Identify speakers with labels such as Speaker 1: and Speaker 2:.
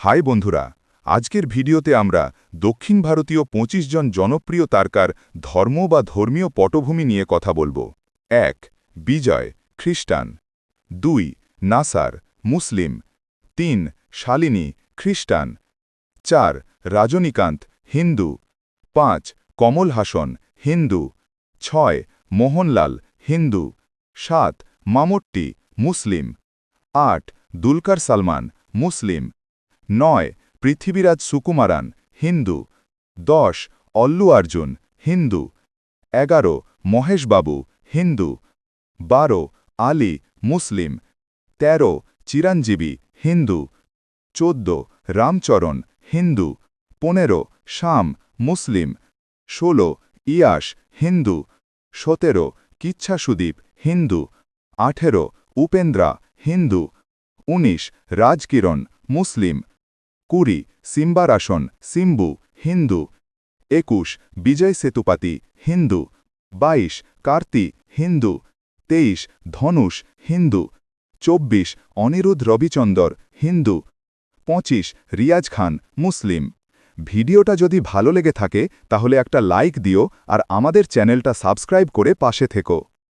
Speaker 1: High বন্ধুরা, আজকের ভিডিওতে আমরা দক্ষিণ ভারতীয় ২৫ জন জনপ্রিয় তারকার ধর্ম বা ধর্মীয় পটভূমি নিয়ে কথা বলবো। ১. বিজয়, খ্রিস্টান। ২. নাসার, মুসলিম। ৩. শালিনী, খ্রিস্টান। ৪. রজনীকান্ত, হিন্দু। ৫. কমল হাসন, হিন্দু। ৬. মোহনলাল, হিন্দু। ৭. মামুট্টি, মুসলিম। ৮. দুলকার সালমান, মুসলিম। ৯. পৃথিবীরাজ সুকুমারান, হিন্দু। ১০. অল্লু অর্জুন, হিন্দু। ১১. মহেশবাবু, হিন্দু। ১২. আলী, মুসলিম। ১৩. চিরঞ্জীবী, হিন্দু। ১৪. রামচরণ, হিন্দু। ১৫. শ্যাম, মুসলিম। ১৬. ইয়াস, হিন্দু। ১৭. কিচ্ছা সুদীপ, হিন্দু। ১৮. উপেন্দ্রা, হিন্দু। ১৯. রাজকিরণ, মুসলিম। ২০. সিম্বারাসন, সিম্বু, হিন্দু। ২১. বিজয় সেতুপাতি, হিন্দু। ২২. কার্তি, হিন্দু। ২৩. ধনুষ, হিন্দু। ২৪. অনিরুদ্ধ রবিচন্দর, হিন্দু। ২৫. রিয়াজ খান, মুসলিম। ভিডিওটা যদি ভালো লেগে থাকে তাহলে একটা লাইক দিও আর আমাদের চ্যানেলটা সাবস্ক্রাইব করে পাশে থেকো।